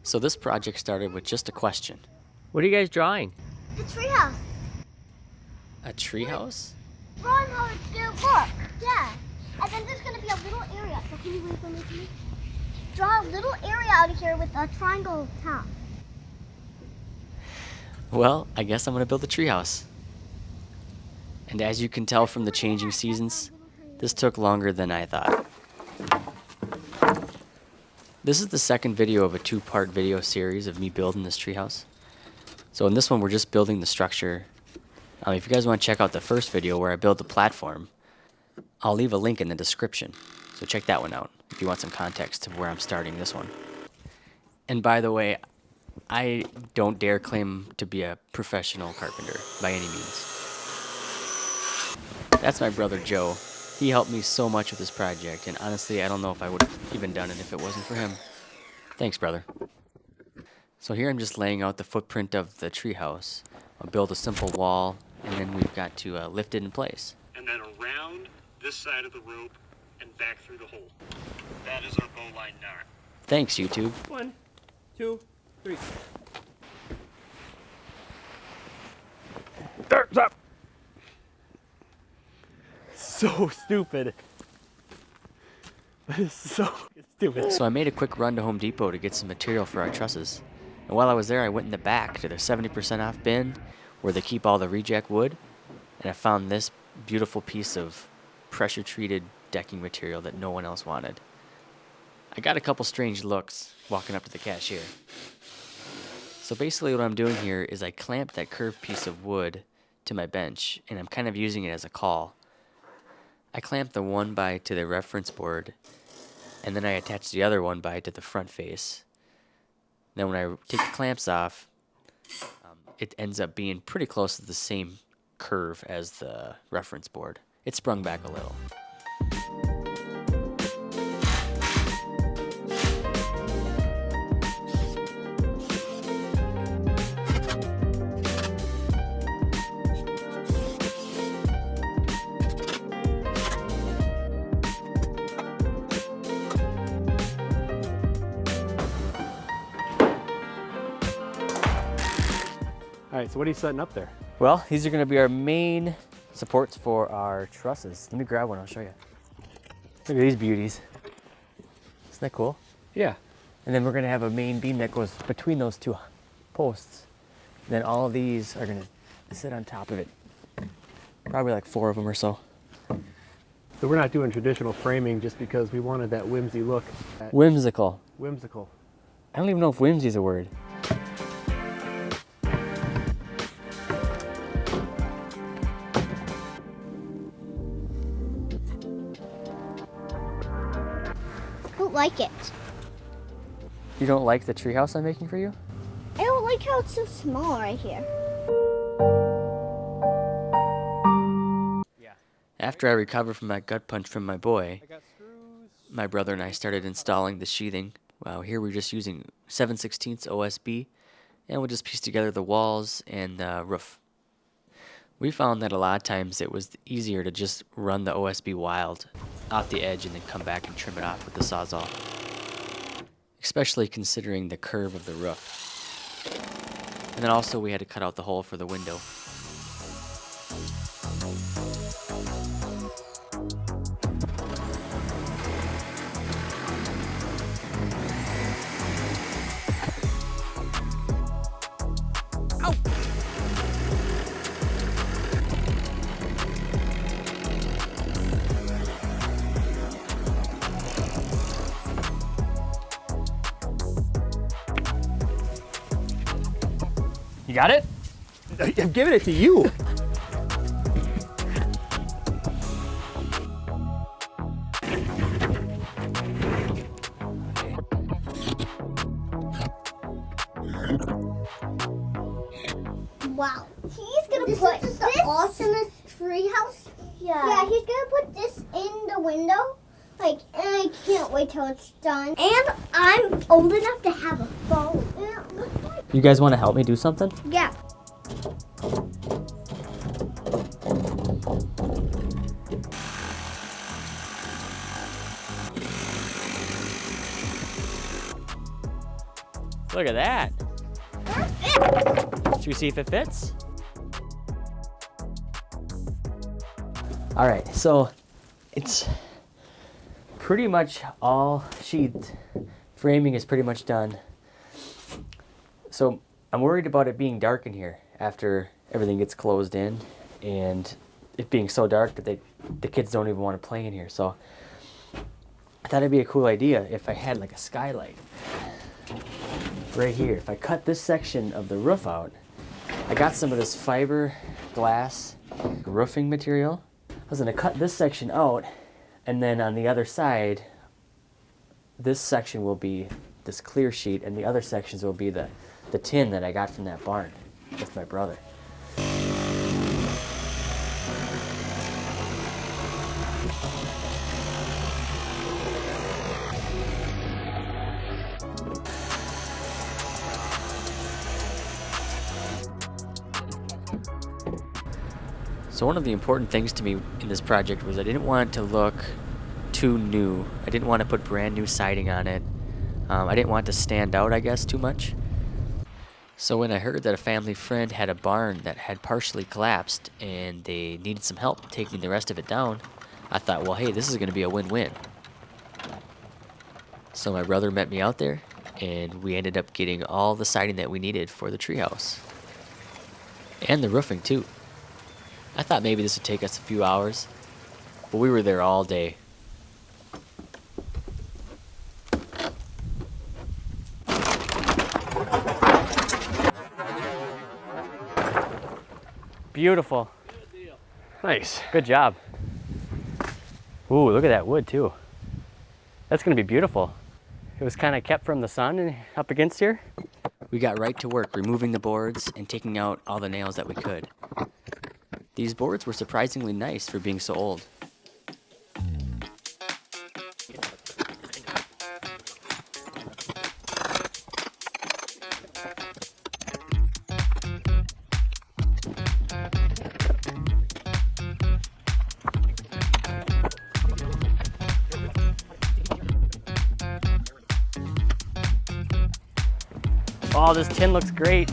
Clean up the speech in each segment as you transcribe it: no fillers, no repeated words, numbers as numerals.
So this project started with just a question. What are you guys drawing? The treehouse. A treehouse? Drawing how it's gonna look. Yeah. And then there's gonna be a little area. So can you wait for me, please? Draw a little area out of here with a triangle top. Well, I guess I'm gonna build a treehouse. And as you can tell from the changing seasons, this took longer than I thought. This is the second video of a two-part video series of me building this treehouse. So in this one, we're just building the structure. If you guys want to check out the first video where I built the platform, I'll leave a link in the description. So check that one out if you want some context to where I'm starting this one. And by the way, I don't dare claim to be a professional carpenter by any means. That's my brother Joe. He helped me so much with this project, and honestly, I don't know if I would have even done it if it wasn't for him. Thanks, brother. So here I'm just laying out the footprint of the treehouse. I'll build a simple wall, and then we've got to lift it in place. And then around this side of the rope and back through the hole. That is our bowline knot. Thanks, YouTube. 1, 2, 3. Stop. So stupid. That is so stupid. So I made a quick run to Home Depot to get some material for our trusses. And while I was there, I went in the back to their 70% off bin where they keep all the reject wood. And I found this beautiful piece of pressure-treated decking material that no one else wanted. I got a couple strange looks walking up to the cashier. So basically what I'm doing here is I clamped that curved piece of wood to my bench, and I'm kind of using it as a caul. I clamped the one by to the reference board, and then I attached the other one by to the front face. Then when I take the clamps off, it ends up being pretty close to the same curve as the reference board. It sprung back a little. All right, so what are you setting up there? Well, these are going to be our main supports for our trusses. Let me grab one, I'll show you. Look at these beauties. Isn't that cool? Yeah. And then we're going to have a main beam that goes between those two posts. Then all of these are going to sit on top of it. Probably like 4 of them or so. So we're not doing traditional framing just because we wanted that whimsy look. Whimsical. Whimsical. I don't even know if whimsy is a word. I don't like it. You don't like the treehouse I'm making for you? I don't like how it's so small right here. Yeah. After I recovered from that gut punch from my boy, my brother and I started installing the sheathing. Wow, here we're just using 7/16 OSB, and we'll just piece together the walls and the roof. We found that a lot of times it was easier to just run the OSB wild off the edge and then come back and trim it off with the Sawzall, especially considering the curve of the roof. And then also we had to cut out the hole for the window. You got it? I'm giving it to you. Wow. He's gonna put this the awesomest treehouse. Yeah, he's gonna put this in the window. And I can't wait till it's done. And I'm old enough to have a phone. You guys want to help me do something? Yeah. Look at that. Should we see if it fits? All right, so it's pretty much all sheathed. Framing is pretty much done. So I'm worried about it being dark in here after everything gets closed in and it being so dark that the kids don't even want to play in here. So I thought it'd be a cool idea if I had like a skylight right here. If I cut this section of the roof out, I got some of this fiberglass roofing material. I was gonna cut this section out, and then on the other side, this section will be this clear sheet, and the other sections will be the tin that I got from that barn with my brother. So one of the important things to me in this project was I didn't want it to look too new. I didn't want to put brand new siding on it. I didn't want it to stand out, I guess, too much. So when I heard that a family friend had a barn that had partially collapsed and they needed some help taking the rest of it down, I thought, well, hey, this is going to be a win-win. So my brother met me out there, and we ended up getting all the siding that we needed for the treehouse. And the roofing, too. I thought maybe this would take us a few hours, but we were there all day. Beautiful. Nice. Good job. Ooh, look at that wood too. That's gonna be beautiful. It was kind of kept from the sun and up against here. We got right to work removing the boards and taking out all the nails that we could. These boards were surprisingly nice for being so old. Oh, this tin looks great.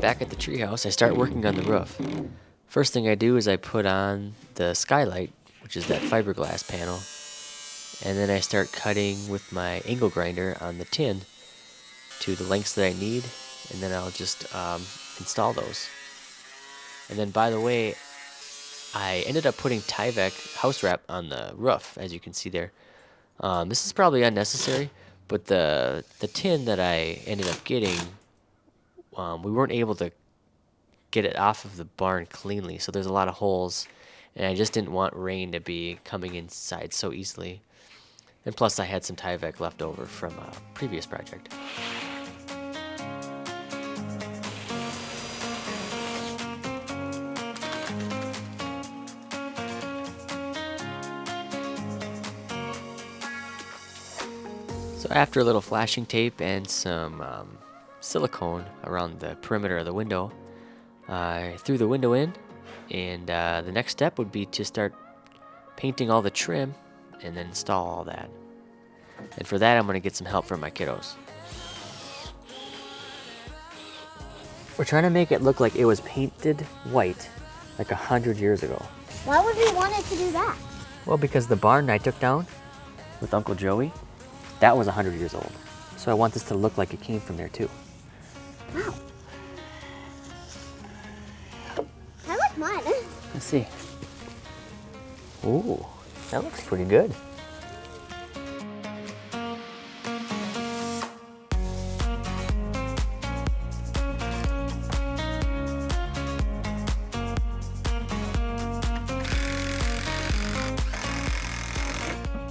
Back at the treehouse, I start working on the roof. First thing I do is I put on the skylight, which is that fiberglass panel, and then I start cutting with my angle grinder on the tin to the lengths that I need, and then I'll just install those. And then, by the way, I ended up putting Tyvek house wrap on the roof, as you can see there. This is probably unnecessary, but the tin that I ended up getting, we weren't able to get it off of the barn cleanly, so there's a lot of holes, and I just didn't want rain to be coming inside so easily. And plus I had some Tyvek left over from a previous project. So after a little flashing tape and some silicone around the perimeter of the window, I threw the window in, and the next step would be to start painting all the trim and then install all that. And for that, I'm going to get some help from my kiddos. We're trying to make it look like it was painted white like 100 years ago. Why would we want it to do that? Well, because the barn I took down with Uncle Joey, that was 100 years old. So So I want this to look like it came from there too. Wow. I like mine. Let's see. Ooh, that looks pretty good.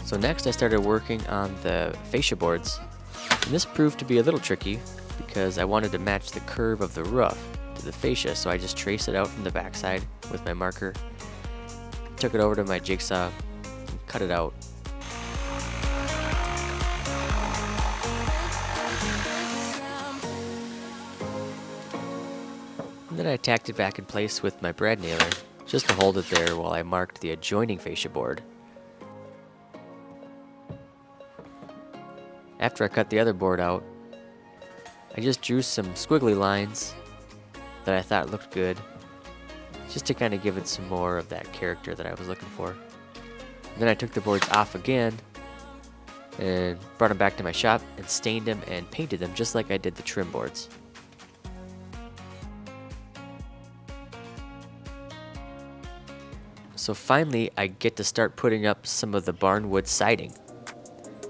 So next I started working on the fascia boards. And this proved to be a little tricky because I wanted to match the curve of the roof to the fascia, so I just traced it out from the backside with my marker, took it over to my jigsaw, and cut it out. And then I tacked it back in place with my brad nailer just to hold it there while I marked the adjoining fascia board. After I cut the other board out, I just drew some squiggly lines that I thought looked good, just to kind of give it some more of that character that I was looking for. And then I took the boards off again and brought them back to my shop and stained them and painted them just like I did the trim boards. So finally, I get to start putting up some of the barnwood siding.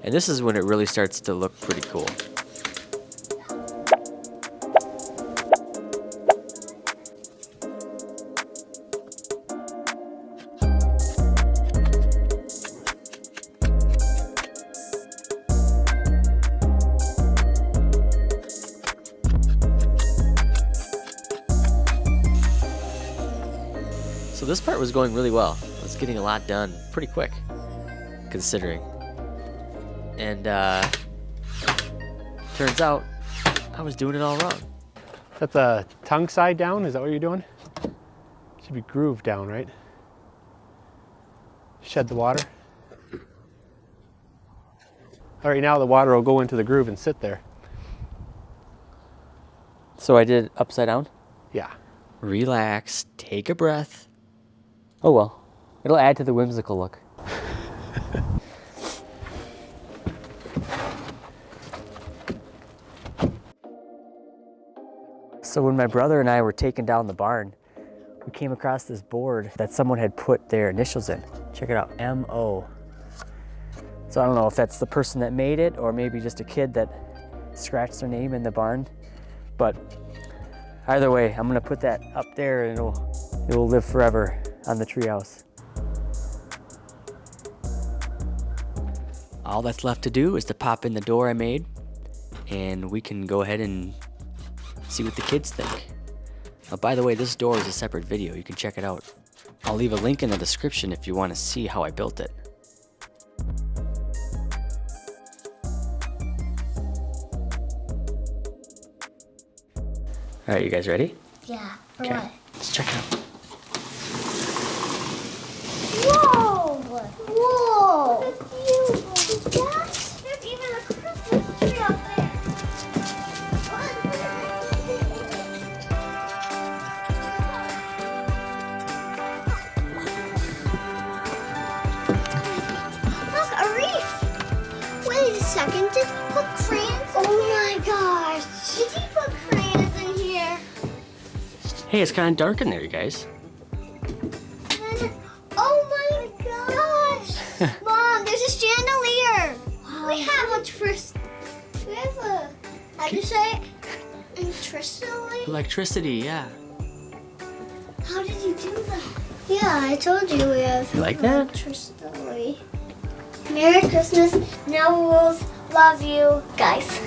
And this is when it really starts to look pretty cool. So this part was going really well. I was getting a lot done pretty quick, considering. And turns out I was doing it all wrong. That's a tongue side down? Is that what you're doing? Should be grooved down, right? Shed the water. All right, now the water will go into the groove and sit there. So I did it upside down? Yeah. Relax, take a breath. Oh well, it'll add to the whimsical look. So when my brother and I were taking down the barn, we came across this board that someone had put their initials in. Check it out, M.O. So I don't know if that's the person that made it or maybe just a kid that scratched their name in the barn. But either way, I'm gonna put that up there and it will live forever on the treehouse. All that's left to do is to pop in the door I made and we can go ahead and see what the kids think. Oh, by the way, this door is a separate video. You can check it out. I'll leave a link in the description if you want to see how I built it. All right, you guys ready? Yeah. For Okay. what? Let's check it out. Whoa! Whoa! That's beautiful. Yes. There's even a Christmas tree up there. Look, a reef. Wait a second. Did he put crayons? Oh my gosh! Did he put crayons in here? Hey, it's kind of dark in there, you guys. Oh my gosh! Mom, there's a chandelier. Wow. We have a we have a, how do you say it? Electricity? Electricity, yeah. How did you do that? Yeah, I told you we have You like that? electricity. Merry Christmas. Now we'll love you guys.